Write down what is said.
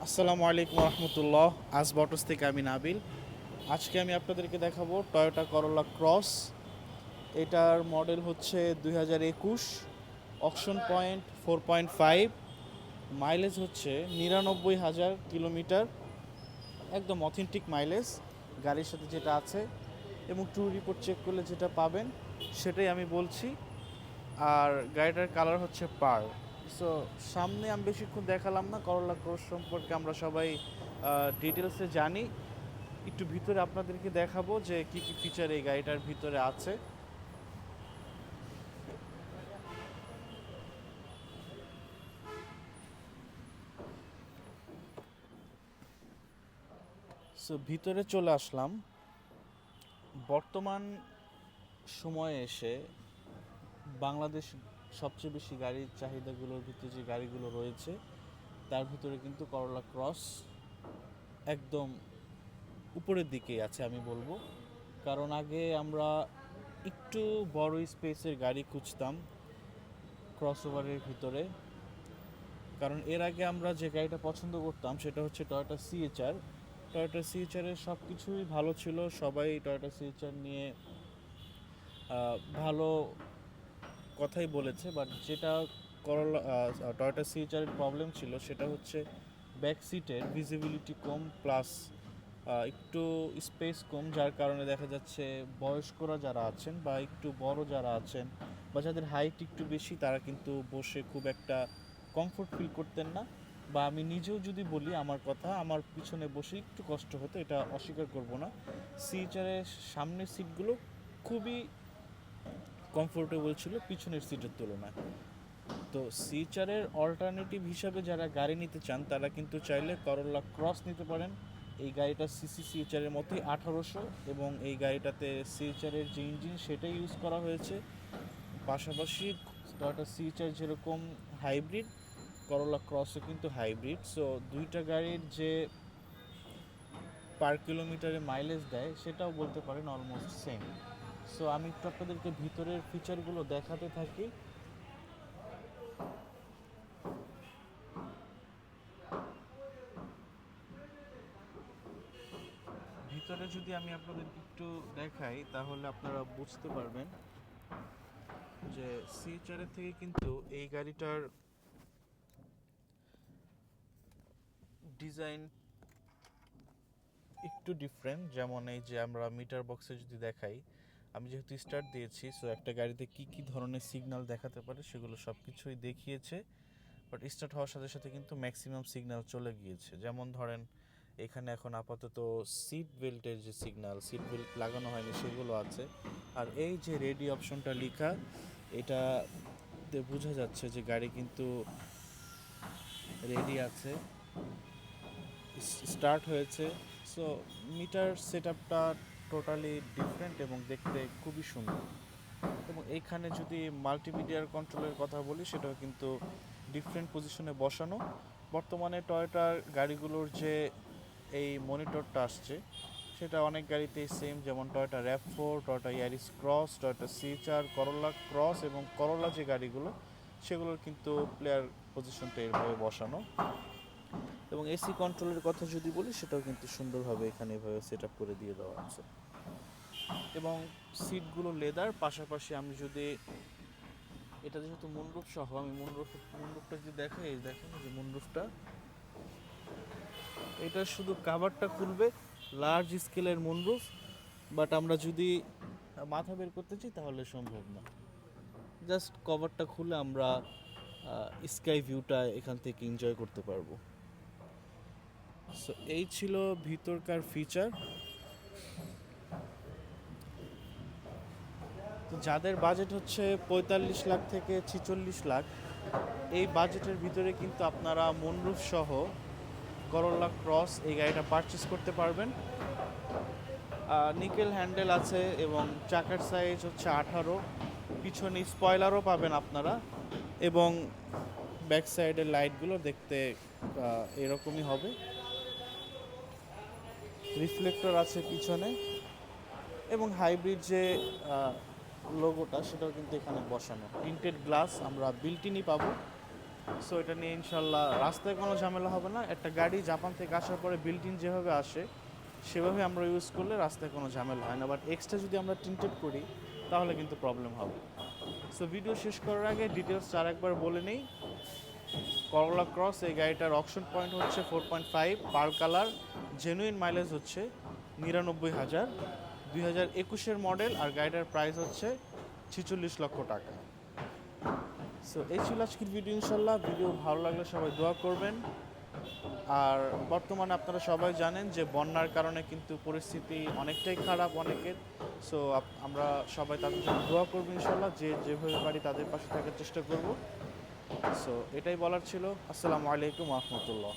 আসসালামু আলাইকুম রহমতুল্লাহ। আসবটস থেকে আমি নাবিল। আজকে আমি আপনাদেরকে দেখাবো টয়োটা করোলা ক্রস। এটার মডেল হচ্ছে 2021, অকশন পয়েন্ট 4.5, মাইলেজ হচ্ছে 99,000 কিলোমিটার, একদম অথেন্টিক মাইলেজ গাড়ির সাথে যেটা আছে, এবং ট্যুর রিপোর্ট চেক করলে যেটা পাবেন সেটাই আমি বলছি। আর গাড়িটার কালার হচ্ছে পার। সো সামনে আমি বেশিক্ষণ দেখালাম না, করোলা ক্রস সম্পর্কে আমরা সবাই ডিটেলসে জানি। একটু ভিতরে আপনাদেরকে দেখাবো যে কি কি ফিচার এই গাড়িটার ভিতরে আছে। সো ভিতরে চলে আসলাম। বর্তমান সময়ে এসে বাংলাদেশ সবচেয়ে বেশি গাড়ির চাহিদাগুলোর ভিতরে যে গাড়িগুলো রয়েছে তার ভিতরে কিন্তু করোলা ক্রস একদম উপরের দিকেই আছে আমি বলবো। কারণ আগে আমরা একটু বড় স্পেসের গাড়ি খুঁজতাম ক্রসওভারের ভিতরে। কারণ এর আগে আমরা যে গাড়িটা পছন্দ করতাম সেটা হচ্ছে টয়োটা সিএচআর। টয়োটা সিএচআরের সব কিছুই ভালো ছিল, সবাই টয়োটা সিএচআর নিয়ে ভালো কথাই বলেছে। বাট যেটা করোলা টয়োটা সিএচআরের প্রবলেম ছিল সেটা হচ্ছে ব্যাক সিটের ভিজিবিলিটি কম, প্লাস একটু স্পেস কম, যার কারণে দেখা যাচ্ছে বয়স্করা যারা আছেন বা একটু বড় যারা আছেন বা যাদের হাইট একটু বেশি তারা কিন্তু বসে খুব একটা কমফোর্ট ফিল করতেন না। বা আমি নিজেও যদি বলি আমার কথা, আমার পিছনে বসে একটু কষ্ট হতো, এটা অস্বীকার করব না। সিএচআরের সামনের সিটগুলো খুবই কমফোর্টেবল ছিল পিছনের সিটের তুলনায়। তো সিএচআরের অল্টারনেটিভ হিসাবে যারা গাড়ি নিতে চান তারা কিন্তু চাইলে করোলা ক্রস নিতে পারেন। এই গাড়িটা সিসি সিএচআরের মতোই 1800, এবং এই গাড়িটাতে সিএচআরের যে ইঞ্জিন সেটাই ইউজ করা হয়েছে। পাশাপাশি টয়োটা সিএচআর যেরকম হাইব্রিড, করোলা ক্রসও কিন্তু হাইব্রিড। সো দুইটা গাড়ির যে পার কিলোমিটারে মাইলেজ দেয় সেটাও বলতে পারেন অলমোস্ট সেম। সো আমি একটু আপনাদেরকে ভিতরের ফিচারগুলো দেখাতে থাকি। ভিতরে যদি আমি আপনাদেরকে একটু দেখাই তাহলে আপনারা বুঝতে পারবেন যে সিএচআরের থেকে কিন্তু এই গাড়িটার ডিজাইন একটু ডিফারেন্ট। যেমন এই যে আমরা মিটার বক্সে যদি দেখাই, আমি যেহেতু স্টার্ট দিয়েছি, সো একটা গাড়িতে কি কি ধরনের সিগন্যাল দেখাতে পারে সেগুলো সব কিছুই দেখিয়েছে। বাট স্টার্ট হওয়ার সাথে সাথে কিন্তু ম্যাক্সিমাম সিগন্যাল চলে গিয়েছে। যেমন ধরেন এখানে এখন আপাতত সিট বেল্টের যে সিগন্যাল, সিট বেল্ট লাগানো হয়নি সেগুলো আছে। আর এই যে রেডি অপশনটা লেখা, এটাতে বোঝা যাচ্ছে যে গাড়ি কিন্তু রেডি আছে, স্টার্ট হয়েছে। সো মিটার সেট আপটা টোটালি ডিফারেন্ট এবং দেখতে খুবই সুন্দর। এবং এইখানে যদি মাল্টিমিডিয়ার কন্ট্রোলের কথা বলি সেটাও কিন্তু ডিফারেন্ট পজিশনে বসানো। বর্তমানে টয়োটার গাড়িগুলোর যে এই মনিটরটা আসছে সেটা অনেক গাড়িতেই সেম, যেমন Toyota RAV4, Toyota Yaris Cross, Toyota CHR, Corolla Cross এবং করোলা যে গাড়িগুলো সেগুলোর কিন্তু প্লেয়ার পজিশনটা এভাবে বসানো। এবং এসি কন্ট্রোলের কথা যদি বলি সেটাও কিন্তু সুন্দরভাবে এখানে এভাবে সেট আপ করে দিয়ে দেওয়া আছে। এবং সিটগুলো লেদার, পাশাপাশি আমি যদি এটা যেহেতু মুনরুফ সহ, আমি মুনরুফটা যদি দেখাই, এই দেখেন যে মুনরুফটা, এটা শুধু কাভারটা খুলবে, লার্জ স্কেলের মুনরুফ। বাট আমরা যদি মাথা বের করতে চাই তাহলে সম্ভব না, জাস্ট কভারটা খুলে আমরা স্কাই ভিউটা এখান থেকে এনজয় করতে পারবো। সো এই ছিল ভিতরকার ফিচার। তো যাদের বাজেট হচ্ছে 45 লাখ থেকে 46 লাখ, এই বাজেটের ভিতরে কিন্তু আপনারা মুনরুফ সহ করোলা ক্রস এই গাড়িটা পারচেস করতে পারবেন। নিকেল হ্যান্ডেল আছে এবং চাকার সাইজ হচ্ছে 18, পিছনে স্পয়লারও পাবেন আপনারা, এবং ব্যাক সাইডের লাইটগুলো দেখতে এরকমই হবে। রিফ্লেক্টর আছে পিছনে, এবং হাইব্রিড যে লোগোটা সেটাও কিন্তু এখানে বসানো। টিন্টেড গ্লাস আমরা বিল্ট ইনই পাবো। সো এটা নিয়ে ইনশাল্লাহ রাস্তায় কোনো ঝামেলা হবে না। একটা গাড়ি জাপান থেকে আসার পরে বিল্ট ইন যেভাবে আসে সেভাবে আমরা ইউজ করলে রাস্তায় কোনো ঝামেলা হয় না, বাট এক্সট্রা যদি আমরা টিন্টেড করি তাহলে কিন্তু প্রবলেম হবে। সো ভিডিও শেষ করার আগে ডিটেলস আর একবার বলে নেই। করলা ক্রস এই গাড়িটার অকশন পয়েন্ট হচ্ছে 4.5, পার কালার, জেনুইন মাইলেজ হচ্ছে 99,000, 2021-এর মডেল, আর গাড়িটার প্রাইস হচ্ছে 46 লক্ষ টাকা। সো এই ছিল আজকের ভিডিও। ইনশাল্লাহ ভিডিও ভালো লাগলে সবাই দোয়া করবেন। আর বর্তমানে আপনারা সবাই জানেন যে বন্যার কারণে কিন্তু পরিস্থিতি অনেকটাই খারাপ অনেকের। সো আমরা সবাই তাদের জন্য দোয়া করবো ইনশাল্লাহ, যে যেভাবে পারি তাদের পাশে থাকার চেষ্টা করব। সো এটাই বলার ছিল। আসসালামু আলাইকুম ওয়া রাহমাতুল্লাহ।